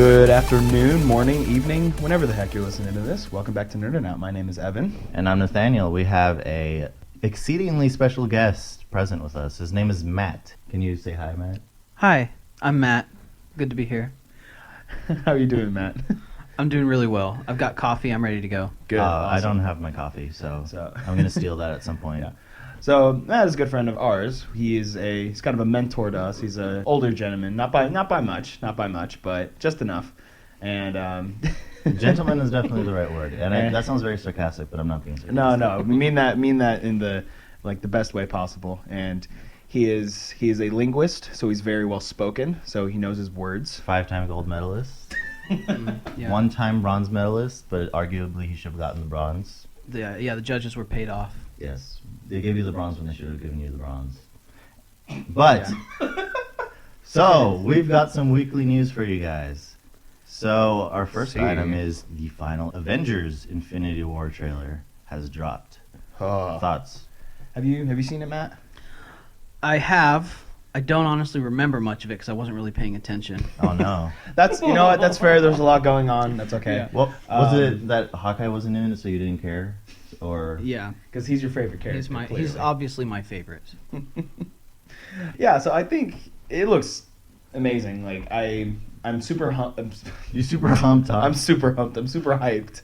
Good afternoon, morning, evening, whenever the heck you're listening to this. Welcome back to Nerdin' Out. My name is Evan. And I'm Nathaniel. We have a exceedingly special guest present with us. His name is Matt. Can you say hi, Matt? Hi, I'm Matt. Good to be here. How are you doing, Matt? I'm doing really well. I've got coffee. I'm ready to go. Good. I Awesome. don't have my coffee, so I'm going to steal that at some point. Yeah. So Matt is a good friend of ours. He's kind of a mentor to us. He's an older gentleman, not by much, but just enough. And Gentleman is definitely the right word, and that sounds very sarcastic, but I'm not being sarcastic. No, we mean that in the best way possible. And he is a linguist, so he's very well spoken. So he knows his words. 5-time gold medalist, Yeah. 1-time bronze medalist, but arguably he should have gotten the bronze. The judges were paid off. Yes, they gave you the bronze when they should have given you the bronze. But so we've got some weekly news for you guys. So our first item is the final Avengers Infinity War trailer has dropped. Thoughts? Have you seen it, Matt? I have. I don't honestly remember much of it because I wasn't really paying attention. Oh no. That's what, that's fair. There's a lot going on. That's okay. Yeah. Well, was it that Hawkeye wasn't in it, so you didn't care, or Yeah, Because he's your favorite character. he's obviously my favorite. Yeah, so I think it looks amazing. Like I'm super you super humped? Huh? I'm super humped. I'm super hyped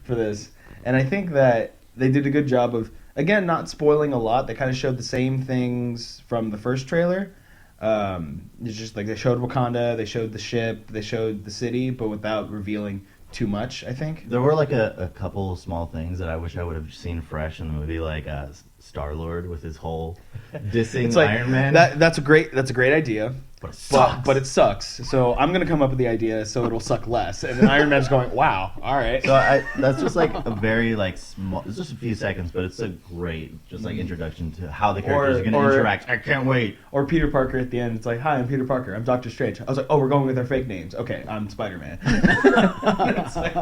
for this, and I think that they did a good job of, again, not spoiling a lot. They kind of showed the same things from the first trailer. It's just like they showed Wakanda, they showed the ship, they showed the city, but without revealing too much, I think. There were like a couple small things that I wish I would have seen fresh in the movie, like Star-Lord with his whole dissing It's like, Iron Man. That's a great idea. But it sucks. But it sucks. So I'm gonna come up with the idea so it'll suck less. And then Iron Man's going, wow, all right. So that's just like a very like small. It's just a few seconds, but it's a great just like introduction to how the characters are going to interact. I can't wait. Or Peter Parker at the end. It's like, hi, I'm Peter Parker. I'm Doctor Strange. I was like, oh, we're going with our fake names. Okay, I'm Spider-Man. It's like,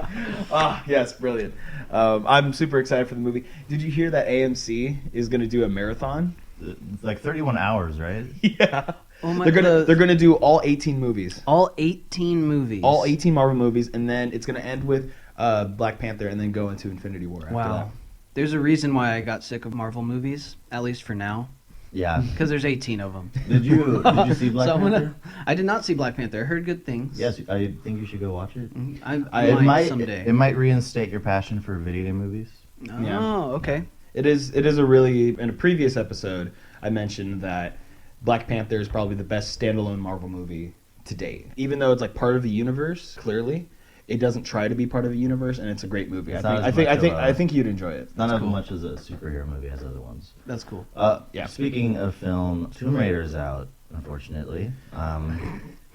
yes, brilliant. I'm super excited for the movie. Did you hear that AMC is gonna do a marathon? It's like 31 hours, right? Yeah. Oh my! They're gonna do all 18 movies. All 18 movies. All 18 Marvel movies, and then it's gonna end with Black Panther, and then go into Infinity War after that. There's a reason why I got sick of Marvel movies, at least for now. Yeah. Because there's 18 of them. Did you see Black Panther? I did not see Black Panther. I heard good things. Yes, I think you should go watch it. I might someday. It might reinstate your passion for video game movies. Oh, Yeah. okay. It is a really, in a previous episode, I mentioned that Black Panther is probably the best standalone Marvel movie to date. Even though it's like part of the universe, clearly, it doesn't try to be part of the universe, and it's a great movie. I think you'd enjoy it. It's not as much as a superhero movie as other ones. That's cool. Yeah. Speaking of film, Tomb Raider's out, unfortunately.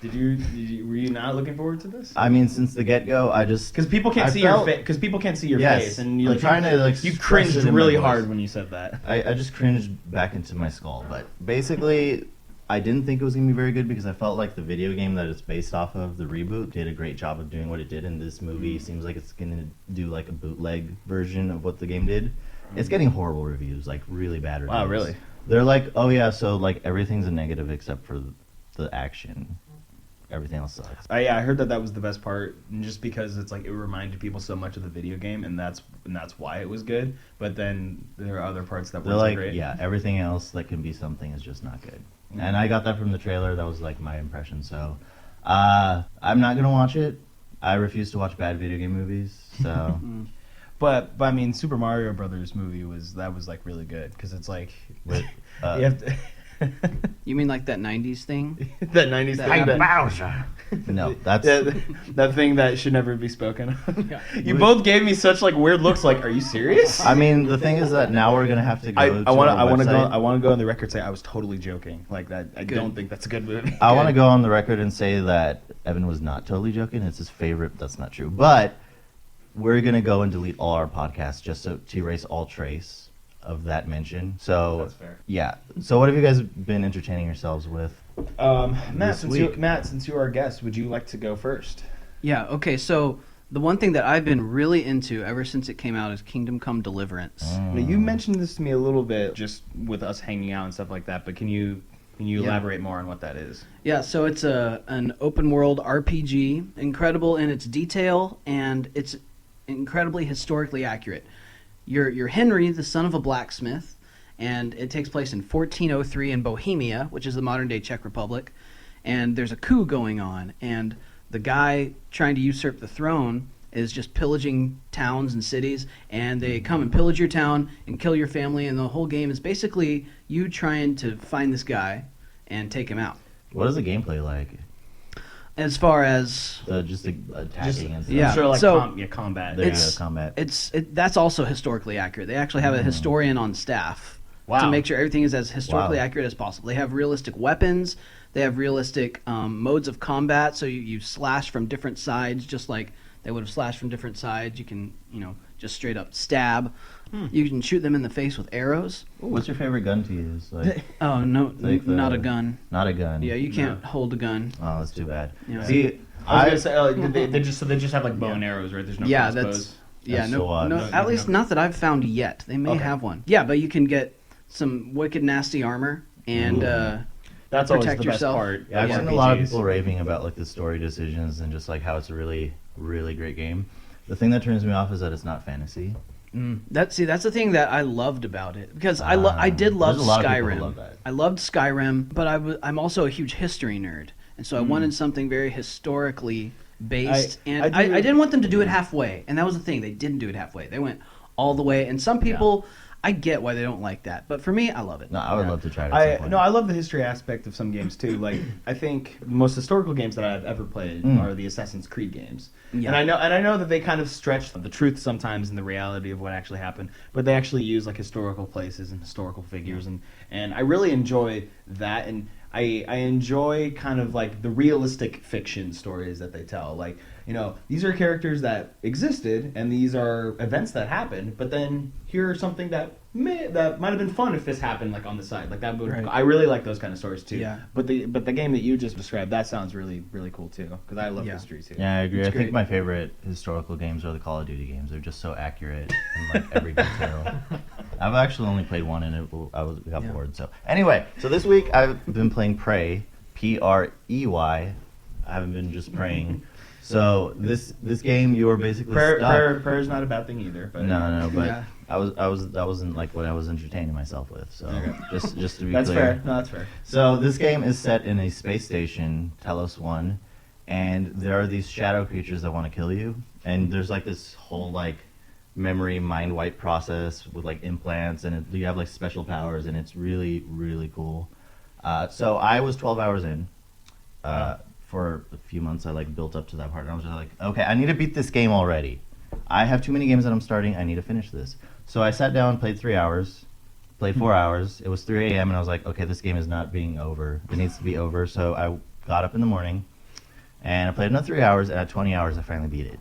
Were you not looking forward to this? I mean, since the get-go, Because people can't see your face. Because people can't see your face, and you're trying to like. You express cringed it in my really voice. hard when you said that. I just cringed back into my skull. But basically, I didn't think it was going to be very good because I felt like the video game that it's based off of, the reboot, did a great job of doing what it did. And this movie seems like it's going to do like a bootleg version of what the game did. It's getting horrible reviews, like really bad reviews. Wow, really? They're like, oh yeah, so like everything's a negative except for the action. Everything else sucks. I heard that was the best part, just because it's like it reminded people so much of the video game, and that's why it was good. But then there are other parts that weren't so great. Yeah, everything else that can be something is just not good. Mm-hmm. And I got that from the trailer. That was like my impression. So I'm not gonna watch it. I refuse to watch bad video game movies. So, but I mean, Super Mario Brothers movie was like really good because it's like with, you have to. You mean like that 90s thing? That 90s thing. Bowser. No, that's that thing that should never be spoken of. Yeah. You both gave me such like weird looks. Like, are you serious? I mean, the thing is that now we're gonna have to go. I want to go on the record and say I was totally joking. Like that. I don't think that's a good movie. I want to go on the record and say that Evan was not totally joking. It's his favorite. That's not true. But we're gonna go and delete all our podcasts just to erase all trace of that mention. So that's fair. Yeah. So what have you guys been entertaining yourselves with? Matt, since you are our guest, would you like to go first? Yeah. Okay. So the one thing that I've been really into ever since it came out is Kingdom Come Deliverance. Now, you mentioned this to me a little bit just with us hanging out and stuff like that, but can you Can you Yeah. elaborate more on what that is? Yeah, so it's an open world RPG, incredible in its detail, and it's incredibly historically accurate. You're Henry, the son of a blacksmith, and it takes place in 1403 in Bohemia, which is the modern day Czech Republic. And there's a coup going on, and the guy trying to usurp the throne is just pillaging towns and cities, and they come and pillage your town and kill your family, and the whole game is basically you trying to find this guy and take him out. What is the gameplay like? As far as Just the attacking and stuff. yeah. I'm sure like So, combat. There you it's- go, combat. that's also historically accurate. They actually have a historian on staff Wow. to make sure everything is as historically Wow. accurate as possible. They have realistic weapons. They have realistic modes of combat. So you slash from different sides, just like they would have slashed from different sides. You can, just straight up stab. You can shoot them in the face with arrows. What's your favorite gun to use? Like, Oh no, Like not the- a gun. not a gun. Yeah, you can't hold a gun. Oh, that's too bad. Yeah. See, I was gonna say, they just have like bow and arrows, right? There's no Yeah, crossbows. Yeah, That's so odd. no, No, at no, least no. not that I've found yet. They may Okay. have one. Yeah, but you can get some wicked nasty armor and That's always protect the best yourself. part. Yeah, I've of seen a lot of RPGs. people raving about like the story decisions and just like how it's a really, really great game. The thing that turns me off is that it's not fantasy. that's the thing that I loved about it because I did love there's a lot of people who Skyrim. love that. I loved Skyrim, but I'm also a huge history nerd, and so I wanted something very historically based. And I do- I didn't want them to do it halfway, and that was the thing. They didn't do it halfway. They went all the way, and some people. I get why they don't like that, but for me, I love it. No, I would love to try it at some point. I love the history aspect of some games too. Like I think the most historical games that I've ever played are the Assassin's Creed games. Yeah. And I know that they kind of stretch the truth sometimes in the reality of what actually happened, but they actually use like historical places and historical figures and I really enjoy that, and I enjoy kind of like the realistic fiction stories that they tell. Like, these are characters that existed and these are events that happened, but then here's something that might have been fun if this happened like on the side. Like that would Right. I really like those kind of stories too. Yeah. But the game that you just described, that sounds really really cool too, because I love Yeah. history too. Yeah, I agree. It's I think great. my favorite historical games are the Call of Duty games. They're just so accurate in like every detail. I've actually only played one and I got Yeah. bored. So anyway, so this week I've been playing Prey, Prey. I haven't been just praying. So this game you are basically stuck. Prayer is not a bad thing either. But No, but Yeah. that wasn't like what I was entertaining myself with. So Okay. just to be that's clear. fair. No, that's fair. So this game is set in a space station, Telos 1, and there are these shadow creatures that want to kill you. And there's like this whole like memory mind wipe process with like implants, and you have like special powers, and it's really really cool. So I was 12 hours in. For a few months, I like built up to that part, and I was just like, okay, I need to beat this game already. I have too many games that I'm starting. I need to finish this. So I sat down, played 3 hours, played 4 hours. It was 3 a.m. and I was like, okay, this game is not being over. It needs to be over. So I got up in the morning and I played another 3 hours. And at 20 hours, I finally beat it.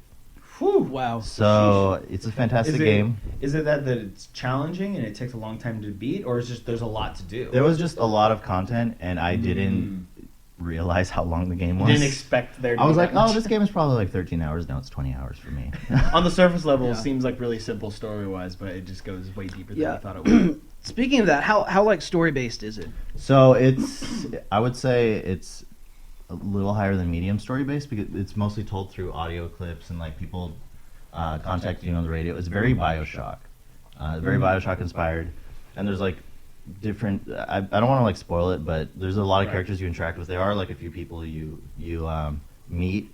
Whew. Wow. So it's a fantastic game. Is it that it's challenging and it takes a long time to beat, or is just there's a lot to do? There was just a lot of content, and I didn't realize how long the game was. Didn't expect there to I was be like, that much. oh, this game is probably like 13 hours. Now it's 20 hours for me. On the surface level, Yeah. it seems like really simple story-wise, but it just goes way deeper than Yeah. I thought it would. Speaking of that, how like story based is it? So I would say it's a little higher than medium story based because it's mostly told through audio clips and like people contacting you on the radio. It's very Bioshock, very Bioshock inspired, and there's like different. I don't want to like spoil it, but there's a lot of Right. characters you interact with. There are like a few people you meet.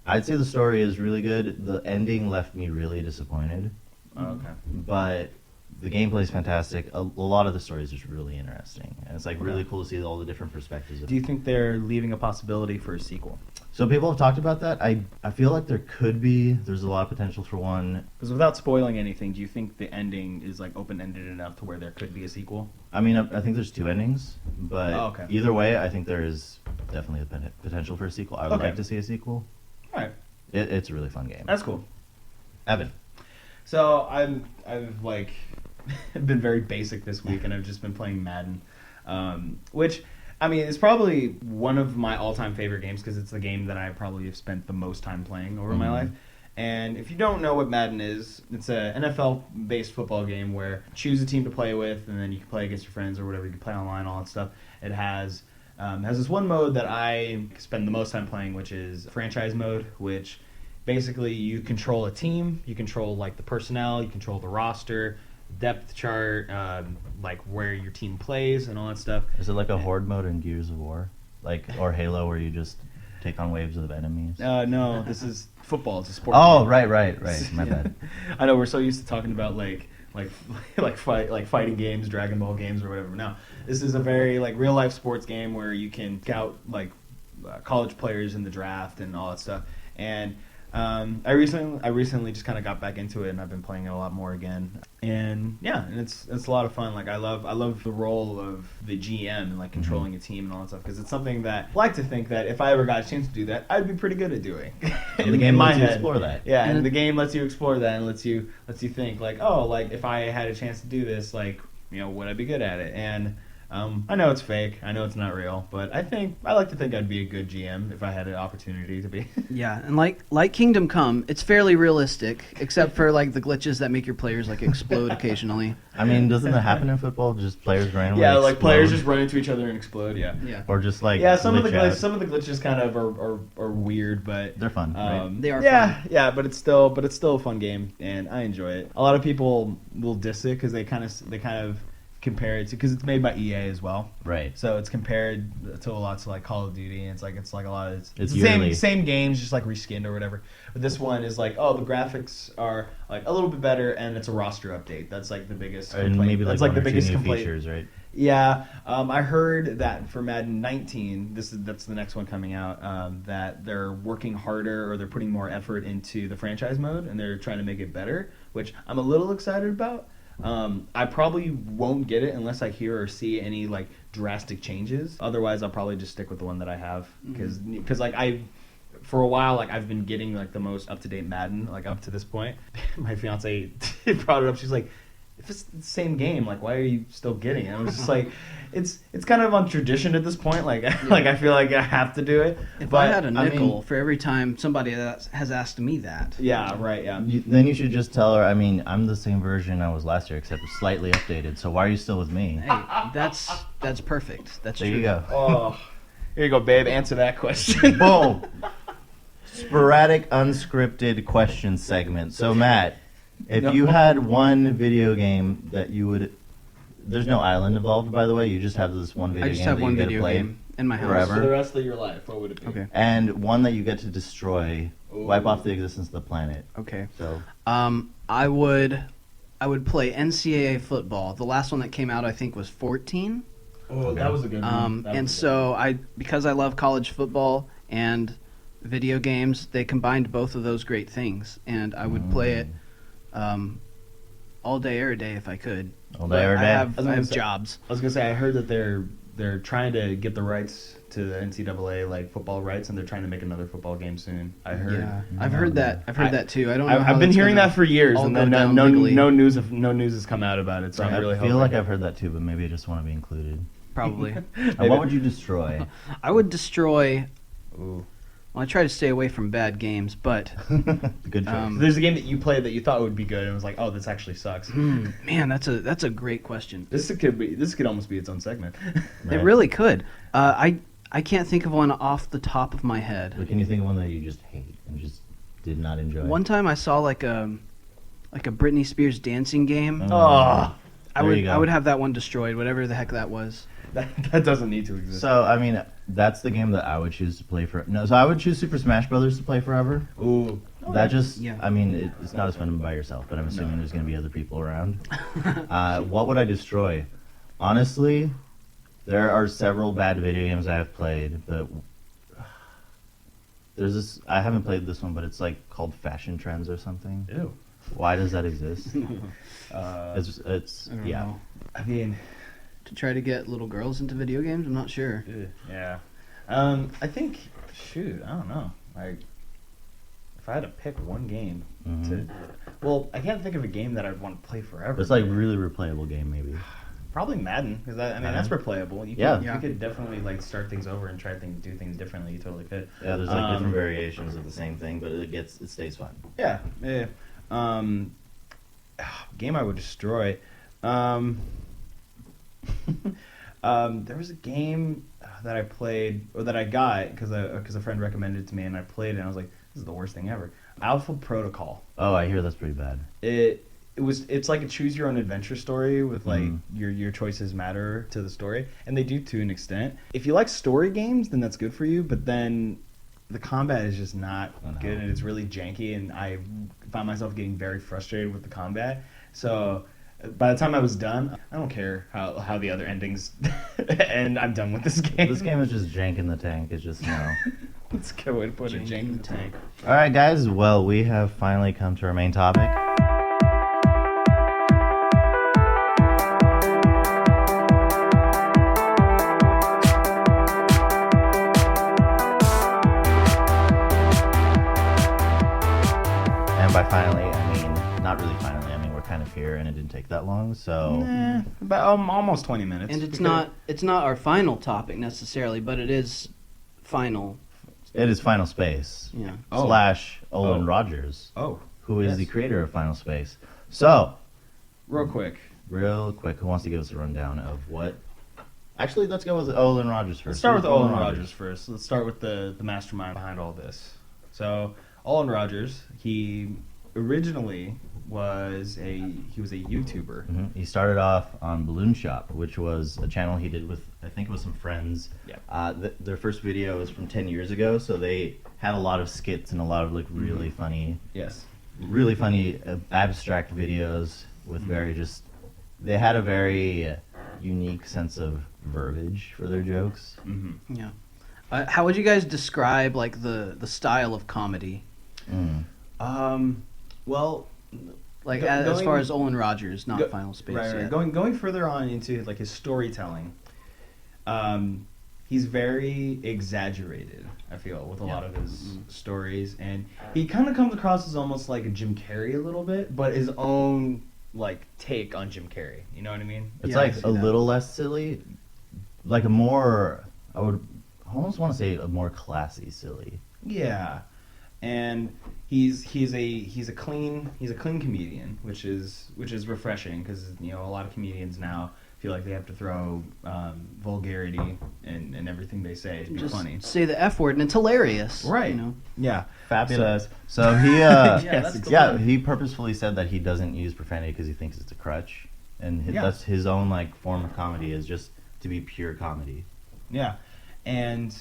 I'd say the story is really good. The ending left me really disappointed, Oh, okay. but the gameplay is fantastic. A lot of the story is just really interesting, and it's like really cool to see all the different perspectives. Do you think they're leaving a possibility for a sequel? So people have talked about that. I feel like there could be. There's a lot of potential for one. Because without spoiling anything, do you think the ending is like open-ended enough to where there could be a sequel? I mean, I think there's 2 endings, but Oh, okay. either way, I think there is definitely a potential for a sequel. I would Okay. like to see a sequel. All right, It's a really fun game. that's cool. Evan. So I've like been very basic this week, and I've just been playing Madden, which I mean is probably one of my all-time favorite games because it's the game that I probably have spent the most time playing over my Mhm. life. And if you don't know what Madden is, it's an NFL-based football game where you choose a team to play with, and then you can play against your friends or whatever. You can play online, all that stuff. It has this one mode that I spend the most time playing, which is franchise mode, which basically you control a team, you control like the personnel, you control the roster, depth chart, like where your team plays and all that stuff. Is it like a horde mode in Gears of War, or Halo, where you just take on waves of enemies? No, this is football. It's a sport. Oh, game. right. My bad. I know we're so used to talking about like fighting games, Dragon Ball games, or whatever. No, this is a very like real life sports game where you can scout like college players in the draft and all that stuff. And I recently just kind of got back into it, and I've been playing it a lot more again. And yeah, and it's a lot of fun. Like I love the role of the GM and like controlling a team and all that stuff, because it's something that I like to think that if I ever got a chance to do that, I'd be pretty good at doing. And the game lets you explore that. Yeah, and the game lets you explore that and lets you think like, oh, like if I had a chance to do this, like, you know, would I be good at it? And I know it's fake. I know it's not real, but I like to think I'd be a good GM if I had an opportunity to be. Yeah, and like Kingdom Come, it's fairly realistic, except for like the glitches that make your players like explode occasionally. I mean, doesn't that happen in football? Just players randomly Yeah, like explode? players just run into each other and explode. Yeah. Or just like Some of the glitch out. glitches kind of are weird, but They're fun. Right? They are fun. Yeah, but it's still a fun game, and I enjoy it. A lot of people will diss it because they kind of compare it to, because it's made by EA as well. Right. So it's compared to a lot to like Call of Duty, and it's like a lot of It's the same games, just like reskinned or whatever. But this one is like, oh, the graphics are like a little bit better, and it's a roster update. That's like the biggest And complaint. maybe That's like like the one or two biggest new complaint. features, right? Yeah, I heard that for Madden 19, that's the next one coming out, that they're working harder, or they're putting more effort into the franchise mode, and they're trying to make it better, which I'm a little excited about. I probably won't get it unless I hear or see any like drastic changes. Otherwise, I'll probably just stick with the one that I have, because like for a while, like I've been getting like the most up to date Madden, like up to this point. My fiance brought it up. She's like, if it's the same game, like why are you still getting it? I was just like, it's kind of on tradition at this point. Like like I feel like I have to do it. If but I had a nickel for every time somebody has asked me that. Yeah, right. Yeah. Then you should just tell her, I mean, I'm the same version I was last year, except slightly updated. So why are you still with me? Hey, that's perfect. That's There true. you go. Oh, here you go, babe. Answer that question. Boom. Sporadic, unscripted question segment. So, Matt, if you had one video game that you would... There's no island involved, by the way. You just have this one video I game just have that one you get to video play game in my house. forever. For the rest of your life, what would it be? Okay. And one that you get to destroy, wipe off the existence of the planet. Okay. So, I would play NCAA football. The last one that came out, I think, was 14. Oh, that was a good one. And so because I love college football and video games, they combined both of those great things, and I would play it all day, every day if I could. all day, every day. I have jobs. I was gonna say, I heard that they're trying to get the rights to the NCAA like football rights, and they're trying to make another football game soon. I heard. Yeah, I've heard that. I've heard that too. I don't know. I've been hearing that for years, all and go then down no legally. news has come out about it. So I'm really I feel hoping. like I've heard that too, but maybe I just want to be included. Probably. And what would you destroy? I would destroy. Ooh. Well, I try to stay away from bad games, but Good choice. There's a game that you played that you thought would be good, and it was like, oh, this actually sucks. man, that's a great question. This could almost be its own segment. It really could. I can't think of one off the top of my head. But can you think of one that you just hate and just did not enjoy? One time I saw like a Britney Spears dancing game. Oh, I there you go. would have that one destroyed, whatever the heck that was. that doesn't need to exist. So, I mean, that's the game that I would choose to play for. No, so I would choose Super Smash Brothers to play forever. Ooh. That just, Yeah. I mean, it's not as fun by yourself, but I'm assuming there's going to be other people around. What would I destroy? Honestly, there are several bad video games I have played, but there's this, I haven't played this one, but it's like called Fashion Trends or something. Ew. Why does that exist? It's I don't know. I mean, To try to get little girls into video games? I'm not sure. yeah. I think, shoot, I don't know. Like, if I had to pick one game Mhm. well, I can't think of a game that I'd want to play forever. It's like really replayable game, maybe. Probably Madden, because I mean that's replayable. You could definitely like start things over and do things differently. You totally could. Yeah, there's like different variations of the same thing, but it stays fun. Yeah. Game I would destroy. There was a game that I played or that I got because a friend recommended it to me, and I played it and I was like, this is the worst thing ever. Alpha Protocol. Oh, I hear that's pretty bad. It's like a choose your own adventure story with like your choices matter to the story, and they do to an extent. If you like story games, then that's good for you, but then the combat is just not good, and it's really janky, and I found myself getting very frustrated with the combat. So by the time I was done, I don't care how the other endings and I'm done with this game. This game is just jank in the tank. It's just, That's a good way to put it, jank in the tank. All right, guys. Well, we have finally come to our main topic. And by finally, I mean, not really finally. I mean, we're kind of here, and it didn't take that long, so... About almost 20 minutes. And it's not our final topic necessarily, but it is final. It is Final Space. Yeah. / Olan Rogers. Oh. Who is the creator of Final Space. So... Real quick, who wants to give us a rundown of what... Actually, let's go with Olan Rogers first. Let's start with Olan Rogers first. Let's start with the mastermind behind all this. So, Olan Rogers, he originally was a YouTuber. Mm-hmm. He started off on Balloon Shop, which was a channel he did with, I think it was some friends. Yep. Their first video was from 10 years ago, so they had a lot of skits and a lot of like really funny, abstract videos with they had a very unique sense of verbiage for their jokes. Mm-hmm. Yeah. How would you guys describe like the style of comedy? Well, like as far as Olan Rogers, not Final Space. Right. Going further on into like his storytelling, he's very exaggerated, I feel, with a lot of his stories, and he kind of comes across as almost like a Jim Carrey a little bit, but his own like take on Jim Carrey. You know what I mean? It's like a little less silly, like a more, I would almost want to say a more classy silly. Yeah. And he's a clean comedian, which is refreshing, because a lot of comedians now feel like they have to throw vulgarity and everything they say to be Just funny. say the F word and it's hilarious, right? Yeah, fabulous. So he he purposefully said that he doesn't use profanity because he thinks it's a crutch, and that's his own like form of comedy, is just to be pure comedy. Yeah, and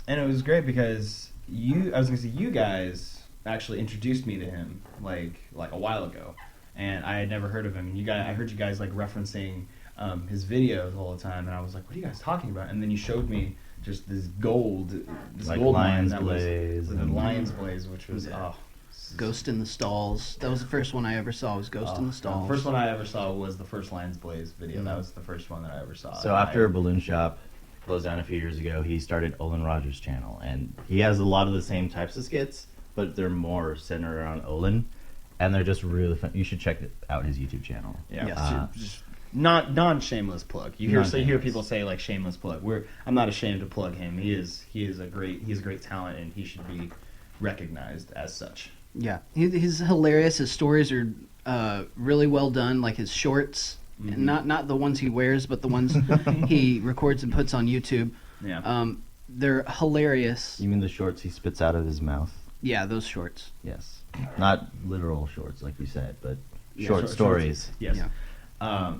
it was great because you guys actually introduced me to him like a while ago, and I had never heard of him. And I heard you guys like referencing his videos all the time, and I was like, what are you guys talking about? And then you showed me just this gold mine that was the Lion's Blaze, which was Ghost in the Stalls. That was the first one I ever saw. Was Ghost in the Stalls. The first one I ever saw was the first Lion's Blaze video. That was the first one that I ever saw. So after Balloon Shop closed down a few years ago, he started Olan Rogers' channel, and he has a lot of the same types of skits, but they're more centered around Olan, and they're just really fun. You should check out his YouTube channel. Yeah, just not shameless plug. You hear people say like shameless plug. I'm not ashamed to plug him. He's a great talent, and he should be recognized as such. Yeah, he's hilarious. His stories are really well done, like his shorts. Mm-hmm. Not the ones he wears, but the ones he records and puts on YouTube. Yeah. They're hilarious. You mean the shorts he spits out of his mouth? Yeah, those shorts. Yes. Not literal shorts like you said, but short stories. Yes. Yeah.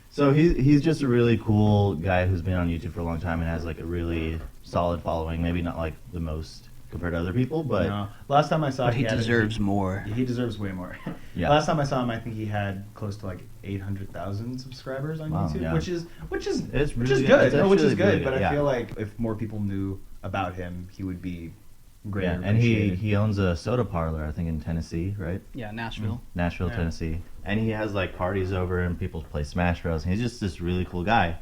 So he's just a really cool guy who's been on YouTube for a long time and has like a really solid following. Maybe not like the most compared to other people, but last time I saw, he deserves more. He deserves way more. Yeah. Last time I saw him, I think he had close to like 800,000 subscribers on YouTube, yeah. which is good. Really but I feel like if more people knew about him, he would be greater. Yeah, and he owns a soda parlor, I think, in Tennessee, right? Yeah, Nashville. Nashville, Tennessee. And he has like parties over and people play Smash Bros. And he's just this really cool guy.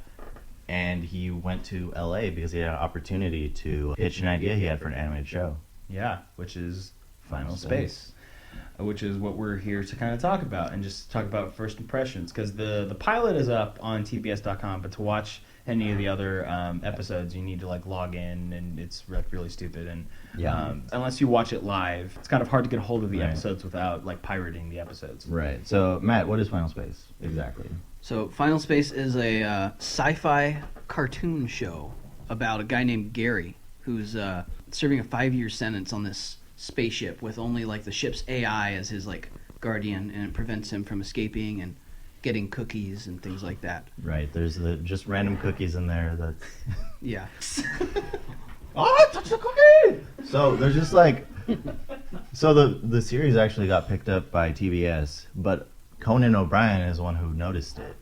And he went to LA because he had an opportunity to pitch an idea he had for an animated show. Yeah, which is Final Space. which is what we're here to kind of talk about and just talk about first impressions. Because the pilot is up on tbs.com, but to watch any of the other episodes, you need to like log in, and it's like really stupid. And unless you watch it live, it's kind of hard to get a hold of the episodes without like pirating the episodes. Right. So Matt, what is Final Space exactly? So Final Space is a sci-fi cartoon show about a guy named Gary who's serving a 5-year sentence on this spaceship with only like the ship's AI as his like guardian, and it prevents him from escaping and getting cookies and things like that. Right. There's just random cookies in there. That's Yeah. oh, touch the cookie! So there's just like, so the series actually got picked up by TBS, but Conan O'Brien is the one who noticed it.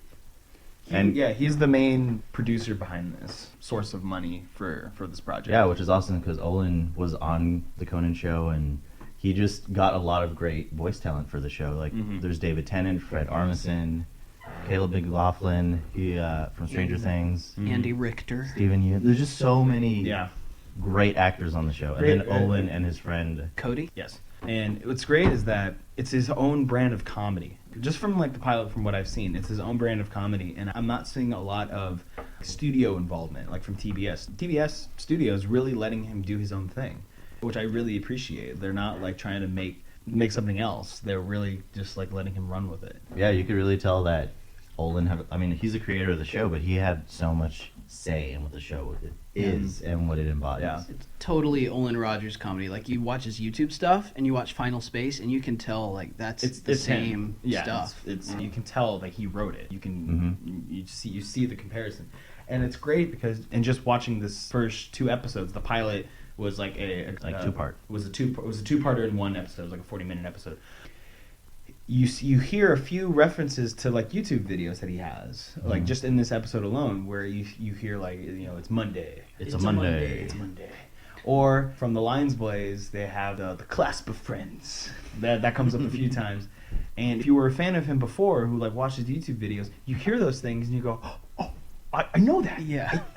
And he's the main producer behind this, source of money for this project. Yeah, which is awesome because Olan was on the Conan show, and he just got a lot of great voice talent for the show. Like there's David Tennant, Fred Armisen, Caleb McLaughlin, from Stranger Things, Andy Richter, Stephen Yeun. There's just so many great actors on the show, and then Olan and his friend Cody. Yes. And what's great is that it's his own brand of comedy. Just from like the pilot, from what I've seen, it's his own brand of comedy, and I'm not seeing a lot of studio involvement, like from TBS. TBS Studios really letting him do his own thing, which I really appreciate. They're not like trying to make something else. They're really just like letting him run with it. Yeah, you could really tell that Olan he's the creator of the show, but he had so much say in what the show is and what it embodies. Yeah. It's totally Olan Rogers comedy. Like you watch his YouTube stuff and you watch Final Space, and you can tell like it's the same stuff. It's you can tell that he wrote it. You can you see the comparison, and it's great because just watching this first 2 episodes, the pilot was like two-part. It was a two-parter in one episode. It was like a 40-minute episode. You hear a few references to like YouTube videos that he has, like just in this episode alone, where you hear like it's Monday, it's a Monday, it's Monday, or from the Lions Blaze they have the clasp of friends that comes up a few times, and if you were a fan of him before who like watches YouTube videos, you hear those things and you go, oh, I know that,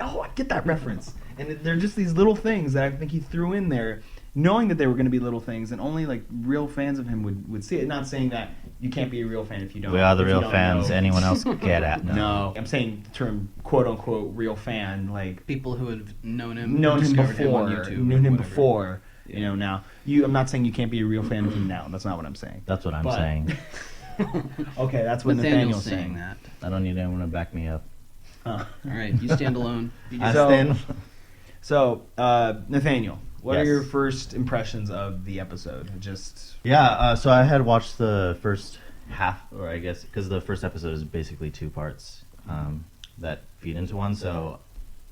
I get that reference, and they're just these little things that I think he threw in there, knowing that they were going to be little things, and only like real fans of him would see it. Not saying that you can't be a real fan if you don't. We are the real fans. Anyone else get at? No, I'm saying the term "quote unquote" real fan, like people who have known him before, on YouTube, knew him before. Now, I'm not saying you can't be a real fan of him now. That's not what I'm saying. That's what I'm saying. Okay, that's what Nathaniel's saying. That. I don't need anyone to back me up. All right, you stand alone. So, Nathaniel, what are your first impressions of the episode? So I had watched the first half, or I guess because the first episode is basically 2 parts that feed into one. So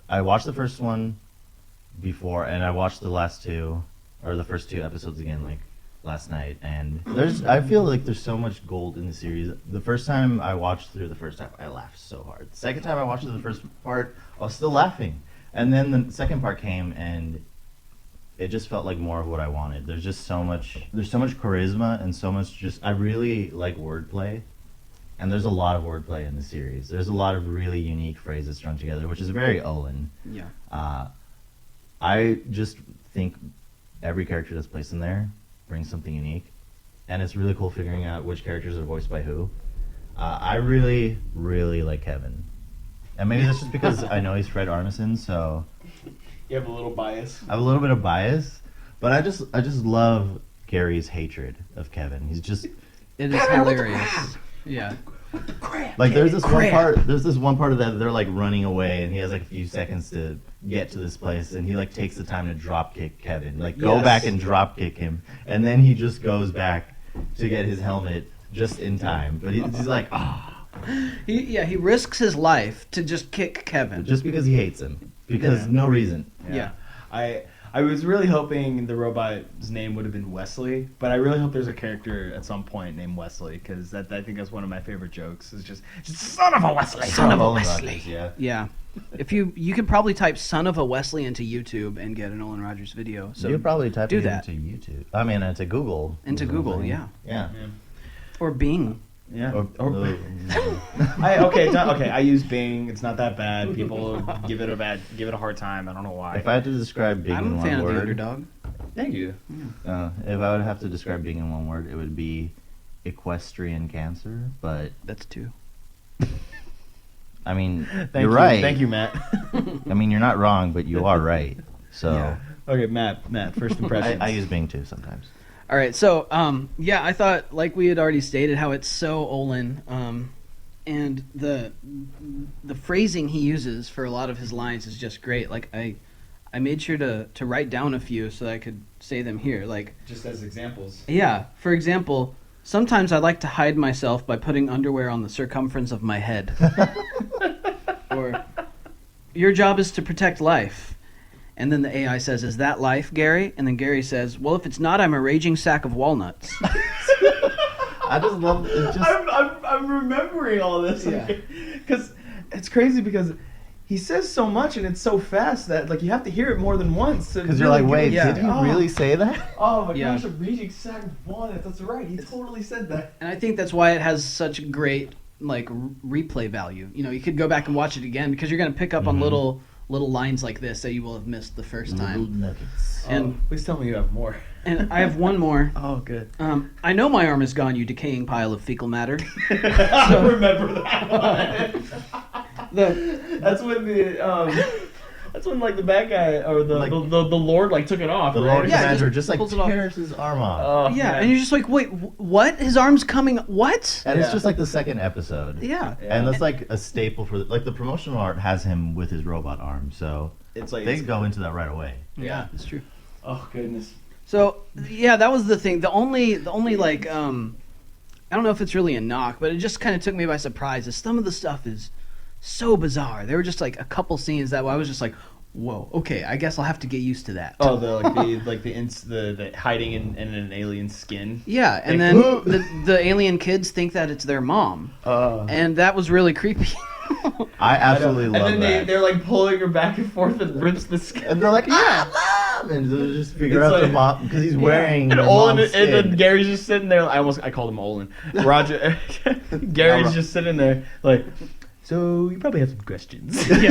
I watched the first one before, and I watched the last 2 or the first 2 episodes again like last night. And I feel like there's so much gold in the series. The first time I watched through the first half, I laughed so hard. The second time I watched through the first part, I was still laughing. And then the second part came, and it just felt like more of what I wanted. There's so much charisma and so much I really like wordplay, and there's a lot of wordplay in the series. There's a lot of really unique phrases strung together, which is very Olan. Yeah. I just think every character that's placed in there brings something unique, and it's really cool figuring out which characters are voiced by who. I really, really like Kevin. And maybe that's just because I know he's Fred Armisen, so You have a little bias. I have a little bit of bias, but I just love Gary's hatred of Kevin. He's just it is hilarious. Yeah. Like there's this one part of that they're like running away, and he has like a few seconds to get to this place, and he like takes the time to drop kick Kevin, like go back and drop kick him, and then he just goes back to get his helmet just in time. But he's like, He risks his life to just kick Kevin. Just because he hates him. Because no reason. Yeah. I was really hoping the robot's name would have been Wesley, but I really hope there's a character at some point named Wesley, because I think that's one of my favorite jokes. Is just son of a Wesley. Son of a Wesley. Yeah. Yeah. If you could probably type "son of a Wesley" into YouTube and get an Olan Rogers video. So you probably type do it that. into YouTube. I mean, into Google. Into Google, yeah. Yeah. Or Bing. Yeah. Okay. I use Bing. It's not that bad. People give it a hard time. I don't know why. If I had to describe Bing I'm in a fan one of the word, underdog. Thank you. If I would have to describe being in one word, it would be equestrian cancer. But That's 2. I mean, Thank you're you. right. Thank you, Matt. I mean, you're not wrong, but you are right. So Yeah. Okay, Matt. First impressions. I use Bing too sometimes. All right, so yeah, I thought, like we had already stated, how it's so Olan, and the phrasing he uses for a lot of his lines is just great. Like I made sure to write down a few so that I could say them here. Like, just as examples. yeah, for example, sometimes I like to hide myself by putting underwear on the circumference of my head. Or, your job is to protect life. And then the AI says, "Is that life, Gary?" And then Gary says, "Well, if it's not, I'm a raging sack of walnuts." I just love it. Just I'm remembering all this. Yeah. Because it's crazy because he says so much and it's so fast that like you have to hear it more than once. because you're like, wait, yeah. did he really say that? Oh my Yeah. gosh, a raging sack of walnuts. That's right. He totally said that. And I think that's why it has such great like replay value. You know, you could go back and watch it again because you're going to pick up on little lines like this that you will have missed the first Little time. nuggets. And- please tell me you have more. And I have one more. Oh, good. I know my arm is gone, you decaying pile of fecal matter. I remember that one. The That's when that's when like the bad guy or the Like- the Lord like took it off. The right? Lord Yeah, Commander just just like pulls it off. tears his arm off. Oh, yeah, man. and you're just like, wait, what? His arm's coming? What? And Yeah. it's just like the second episode. Yeah. And that's like a staple for like the promotional art has him with his robot arm, so It's like they go into that right away. Yeah, it's true. oh goodness. So yeah, that was the thing. The only like I don't know if it's really a knock, but it just kind of took me by surprise. Is some of the stuff is so bizarre. There were just like a couple scenes that I was just like, whoa, okay, I guess I'll have to get used to that. Oh, the hiding in an alien skin. Yeah, and then the alien kids think that it's their mom, and that was really creepy. I absolutely love and then that. they're like pulling her back and forth and rips the skin. And they're like, mom! And they'll just figure It's out the like- mom because he's wearing And the Olan, mom's and then skin. Gary's just sitting there. I called him Olan. Roger, Gary's just sitting there like. So you probably have some questions. And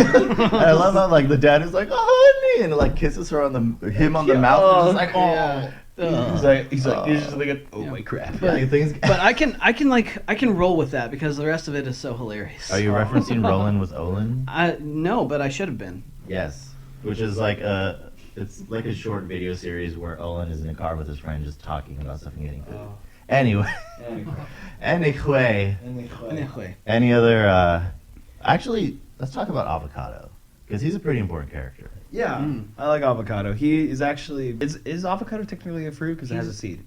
I love how like the dad is like, oh honey, and like kisses her on him on the mouth, and just like, oh. Yeah. He's just like, oh my crap. Yeah, things. But I can roll with that because the rest of it is so hilarious. Are you referencing Roland with Olin? No, but I should have been. Yes, which is like it's like a short video series where Olin is in a car with his friend just talking about stuff and getting food. Anyway, Anyway. any other? Actually, let's talk about Avocado because he's a pretty important character. Yeah, I like avocado. He is actually is avocado technically a fruit because it has a seed?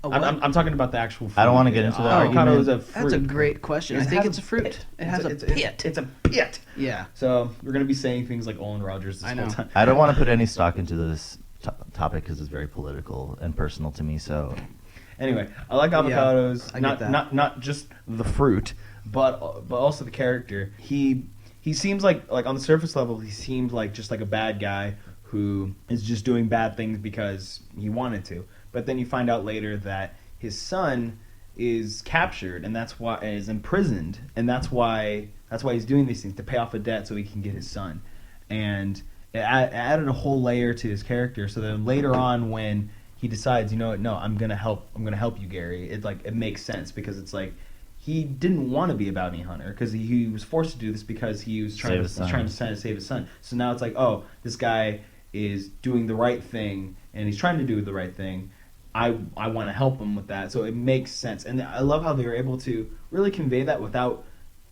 I'm talking about the actual fruit. I don't want to get into that Avocado argument. is a fruit. That's a great question. I It think has it's a fruit. pit. It has a It's pit. It's a pit. Yeah. So we're gonna be saying things like Olan Rogers this I whole know. time. I don't want to put any stock into this topic because it's very political and personal to me. So Anyway, I like avocados. I get that. Not just the fruit, but also the character. He seems like on the surface level, he seems like just like a bad guy who is just doing bad things because he wanted to. But then you find out later that his son is captured and that's why is imprisoned, and that's why he's doing these things to pay off a debt so he can get his son. And it added a whole layer to his character. So then later on, when he decides, you know what, no, I'm gonna help you, Gary. It makes sense because it's like he didn't want to be a bounty hunter because he was forced to do this because he was trying to save his son. So now it's like, oh, this guy is doing the right thing and he's trying to do the right thing. I want to help him with that. So it makes sense. And I love how they were able to really convey that without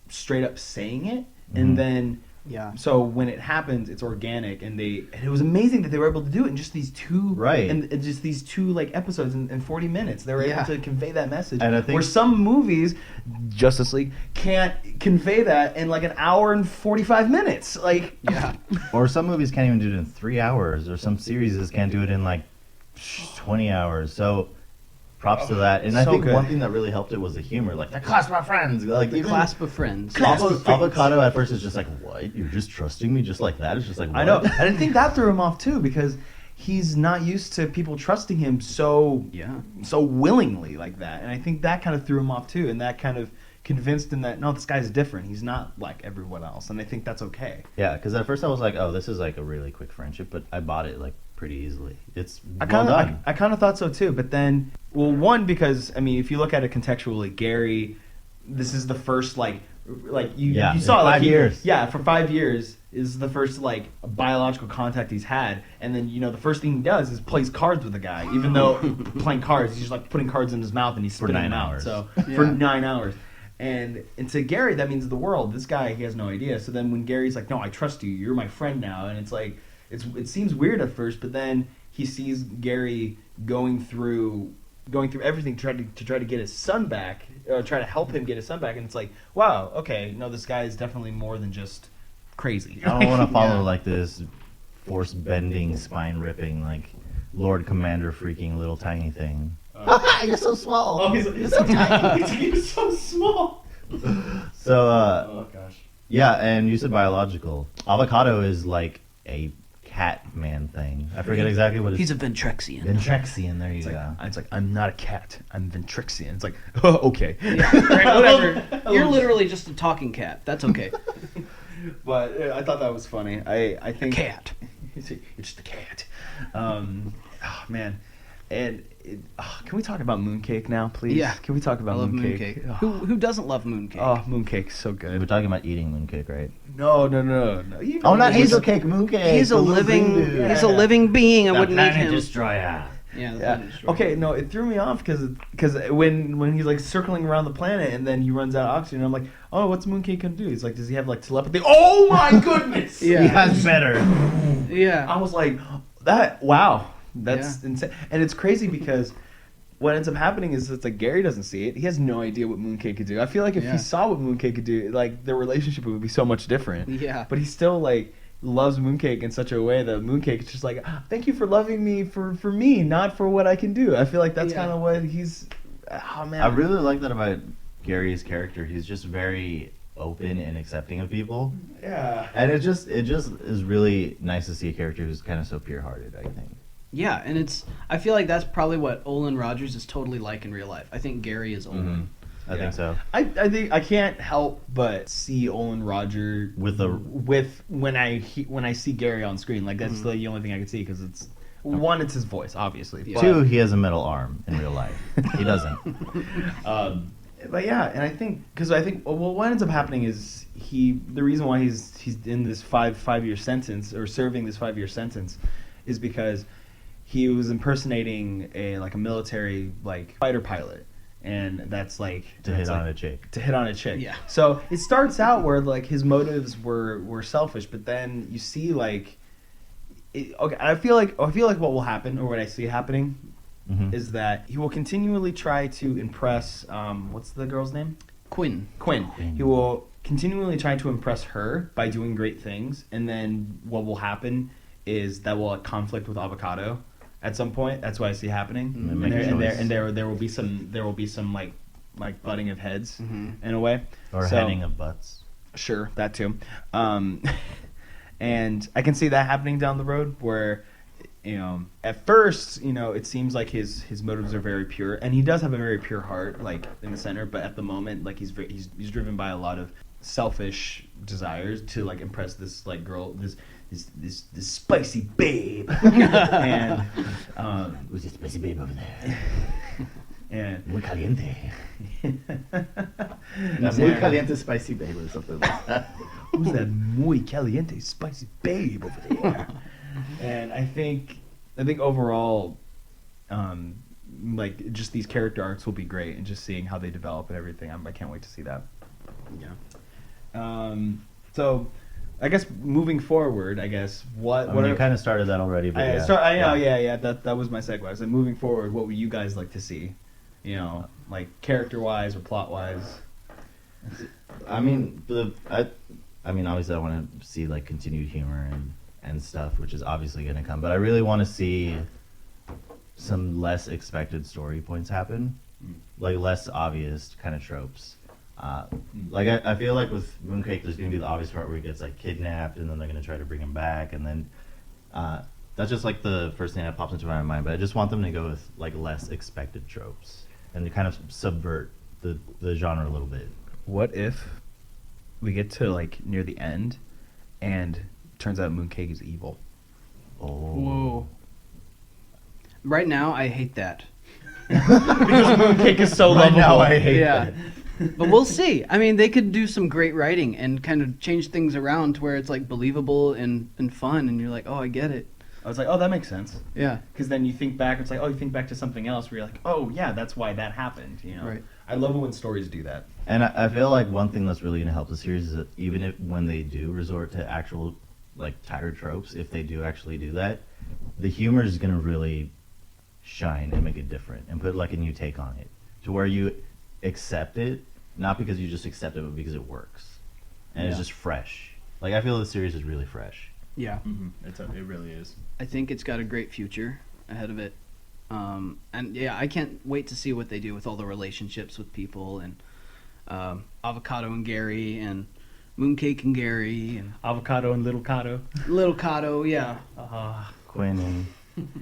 straight up saying it. And then Yeah. so when it happens, it's organic, and it was amazing that they were able to do it in just these two and just these two like episodes in 40 minutes. They were able to convey that message. And I think where some movies, Justice League, can't convey that in like an hour and 45 minutes. Like or some movies can't even do it in 3 hours, or some series can't do it in like 20 hours. So props to that. And I so think good. one thing that really helped it was the humor. Like, the clasp of friends. Like, The even clasp of friends. Avocado at first is just like, what? You're just trusting me just like that? It's just like, what? I know. And I think that threw him off too because he's not used to people trusting him so willingly like that. And I think that kind of threw him off too, and that kind of convinced him that no, this guy's different. He's not like everyone else, and I think that's okay. Yeah, because at first I was like, oh, this is like a really quick friendship, but I bought it like pretty easily. It's I well kind done. of I kind of thought so too, but then one, because I mean if you look at it contextually, Gary, this is the first like you saw in 5 years. for 5 years is the first like biological contact he's had, and then the first thing he does is plays cards with the guy, even though playing cards he's just like putting cards in his mouth and he's spitting them out. hours. So Yeah. for 9 hours. And to Gary, that means the world. This guy, he has no idea. So then when Gary's like, "No, I trust you. You're my friend now," and it's like, it seems weird at first, but then he sees Gary going through everything to try to get his son back, or try to help him get his son back, and it's like, wow, okay, no, this guy is definitely more than just crazy. I don't want to follow Yeah. like this force bending, spine ripping, like Lord Commander freaking little tiny thing. You're so small. Oh, he's so tiny. He's so small. So Oh gosh. yeah, and you said biological. Avocado is like a cat man thing. I forget exactly what it's. He's a Ventrexian. Ventrexian. There you It's go. like I'm not a cat. I'm Ventrixian. It's like, oh, okay. Yeah, right, whatever. You're literally just a talking cat. That's okay. But I thought that was funny. I think Cat. It's the cat. Oh man, and can we talk about mooncake now, please? Yeah. Can we talk about I love mooncake? mooncake. Who doesn't love mooncake? Oh, mooncake's so We're good. talking about eating mooncake, right? No. You Oh, know not this. hazel cake, mooncake. He's a the little green living. dude. He's a living being. I wouldn't eat him. Destroyer. Yeah. the Yeah. Planet Destroyer. Okay. No, it threw me off because when he's like circling around the planet and then he runs out of oxygen, I'm like, oh, what's mooncake gonna do? He's like, does he have like telepathy? Oh my goodness! Yeah. He has better. Yeah. I was like, wow, that's insane. And it's crazy because what ends up happening is it's like Gary doesn't see it. He has no idea what Mooncake could do. I feel like if Yeah. he saw what Mooncake could do, like their relationship would be so much different. Yeah. But he still like loves Mooncake in such a way that Mooncake is just like, thank you for loving me for me, not for what I can do. I feel like that's Yeah. kind of what he's. Oh man, I really like that about Gary's character. He's just very open and accepting of people, yeah. and it just is really nice to see a character who's kind of so pure-hearted. I think. Yeah, and I feel like that's probably what Olan Rogers is totally like in real life. I think Gary is Olan. Mhm. I Yeah. think so. I think I can't help but see Olan Roger With a when I see Gary on screen. Like that's the only thing I can see because it's one, it's his voice, obviously. Yeah. But, two, he has a metal arm in real life. He doesn't. But yeah, and I think what ends up happening is the reason why he's in this five-year sentence or serving this 5-year sentence is because he was impersonating a military fighter pilot, and that's like To hit on a chick. to hit on a chick. Yeah. So it starts out where his motives were selfish, but then you see okay, I feel like what will happen, or what I see happening, Mhm. is that he will continually try to impress what's the girl's name? Quinn. Quinn. He will continually try to impress her by doing great things, and then what will happen is that will conflict with Avocado at some point. That's what I see happening. Mhm. And there will be some like butting of heads in a way. Or So- heading of butts. Sure, that too. And I can see that happening down the road where, at first, it seems like his motives are very pure, and he does have a very pure heart, in the center. But at the moment, he's driven by a lot of selfish desires to impress this girl, this spicy babe, and Who's this spicy babe over there? and Muy caliente. That's Muy it. caliente spicy babe or something like that. who's that muy caliente spicy babe over there? And I think overall, just these character arcs will be great, and just seeing how they develop and everything, I can't wait to see that. Yeah. So, I guess moving forward, what You kind of started that already, but yeah. That was my segue. I said, moving forward, what would you guys like to see? Character wise or plot wise. I mean, obviously, I want to see continued humor and stuff, which is obviously going to come. But I really want to see some less expected story points happen, less obvious kind of tropes. I feel like with Mooncake, there's going to be the obvious part where he gets kidnapped, and then they're going to try to bring him back, and then that's just the first thing that pops into my mind. But I just want them to go with less expected tropes and to kind of subvert the genre a little bit. What if we get to near the end, and turns out Mooncake is evil? Oh. Whoa. Right now, I hate that. Because Mooncake is so Right lovable. now, I hate Yeah. But we'll see. I mean, they could do some great writing and kind of change things around to where it's like believable and fun, and you're like, oh, I get it. I was like, oh, that makes sense. Yeah. Because then you think back, it's like, oh, you think back to something else where you're like, oh, yeah, that's why that happened. You know? Right. I love it when stories do that. And I feel like one thing that's really going to help the series is that even if when they do resort to actual like tired tropes, if they do actually do that, the humor is going to really shine and make it different and put like a new take on it to where you accept it, not because you just accept it, but because it works and it's Yeah. just fresh. Like I feel the series is really fresh. Yeah. It really is. I think it's got a great future ahead of it. And yeah, I can't wait to see what they do with all the relationships with people and Avocado and Gary and Mooncake and Gary and Avocado and Little Cato. Little Cato, yeah. Quinn and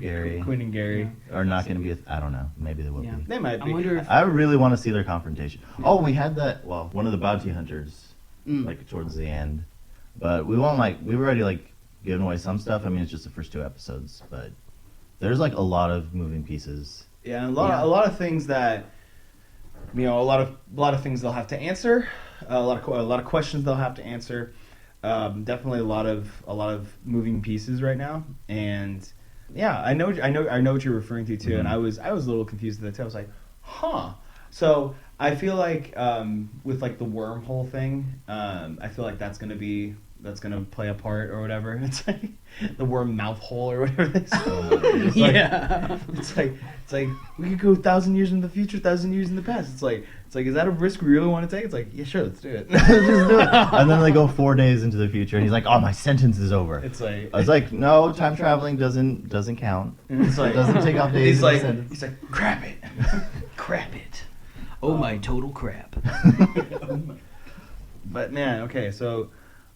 Gary Quinn and Gary. are not going to be. I don't know. Maybe they will Yeah. be. They might I be. wonder if I really want to see their confrontation. Oh, we had that. Well, one of the bounty hunters, Mm. like towards the end, but we won't like. We've already like given away some stuff. I mean, it's just the first 2 episodes, but there's like a lot of moving pieces. Yeah, a lot of things that, you know, a lot of things they'll have to answer, a lot of questions they'll have to answer. Definitely a lot of moving pieces right now, and yeah, I know what you're referring to too. And I was a little confused at that too. I was like, huh. So I feel like with like the wormhole thing, I feel like that's gonna play a part or whatever. It's like the worm mouth hole or whatever they say. It's like, Yeah. It's like we could go 1,000 years in the future, 1,000 years in the past. It's like is that a risk we really want to take? It's like, yeah, sure, let's do it. Just do it. And then they go 4 days into the future, and he's like, "Oh, my sentence is over." It's like I was like, "No, time traveling doesn't count. it's like It doesn't take off days." he's like crap it. Crap it. Oh my total crap. But man, okay, so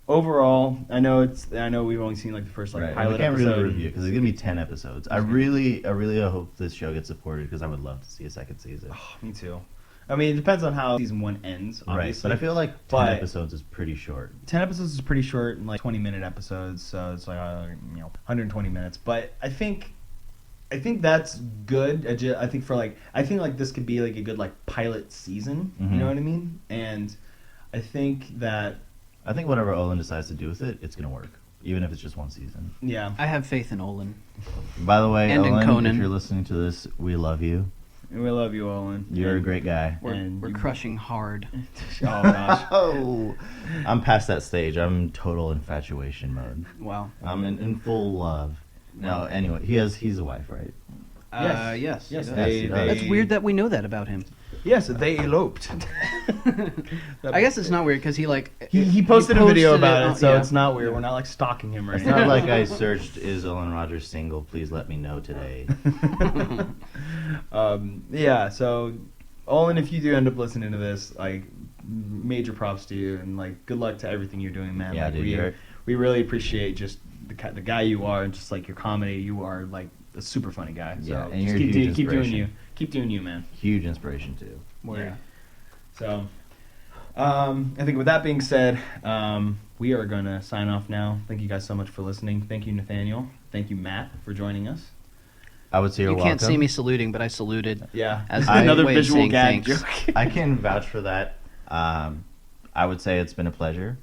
overall, I know we've only seen like the first like Right. pilot We can't episode. really review because it's gonna be 10 episodes. I really hope this show gets supported because I would love to see a second season. Oh, me too. I mean, it depends on how season 1 ends, obviously. Right, but I feel like 10 episodes is pretty short. 10 episodes is pretty short and like 20-minute episodes, so it's like 120 minutes. But I think that's good. I think like this could be like a good like pilot season. Mhm. You know what I mean? And I think whatever Olan decides to do with it, it's gonna work, even if it's just 1 season. yeah. I have faith in Olin. By the way, And in Olan, Conan. if you're listening to this, we love you. We love you, Olan. You're a great guy. We're crushing hard. Oh gosh. Oh, I'm past that stage. I'm in total infatuation mode. Wow. I'm in full love. No, anyway, he's a wife, right? Yes. Yes, he does. they- That's weird that we know that about him. Yes, they eloped. I guess it's not weird because he He posted a video about on- it, so yeah. it's not weird. We're not like stalking him or It's anything. not like I searched, is Olan Rogers single? Please let me know today. Yeah, so Olin, if you do end up listening to this, like major props to you and like good luck to everything you're doing, man. Yeah, like, dude, we really appreciate just the guy you are and just like your comedy. You are like a super funny guy. So Yeah, and just you're a keep huge doing inspiration. you. Keep doing you, man. Huge inspiration too. Yeah. So, I think with that being said, we are going to sign off now. Thank you guys so much for listening. Thank you, Nathaniel. Thank you, Matt, for joining us. I would say you're You can't welcome. see me saluting, but I saluted. Yeah. As Another a way of visual saying gag thanks. joke. I can vouch for that. I would say it's been a pleasure,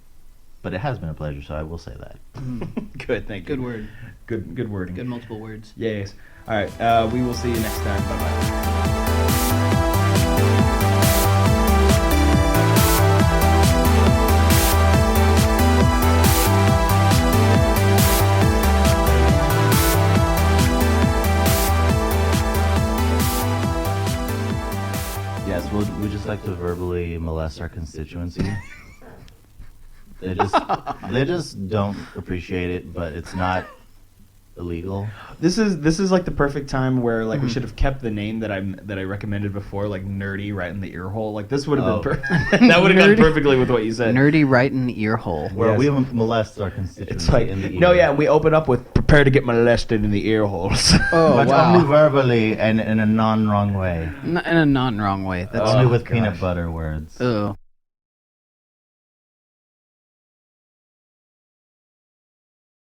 but it has been a pleasure, so I will say that. Good, thank you. Good word. Good wording. Good multiple words. Yes. All right. We will see you next time. Bye-bye. Yes, we just like to verbally molest our constituency. They just don't appreciate it, but it's not illegal. This is like the perfect time where like we should have kept the name that I recommended before, like nerdy right in the ear hole. Like this would have been that would have gone Nerdy. perfectly with what you said. Nerdy right in the ear hole. Where Yes. we molest our constituency It's like in the ear. no, yeah. We open up with prepare to get molested in the ear holes. Oh, But wow. only verbally and in a non-wrong way. In a non-wrong way. That's Only Oh, with gosh. peanut butter words. Ugh.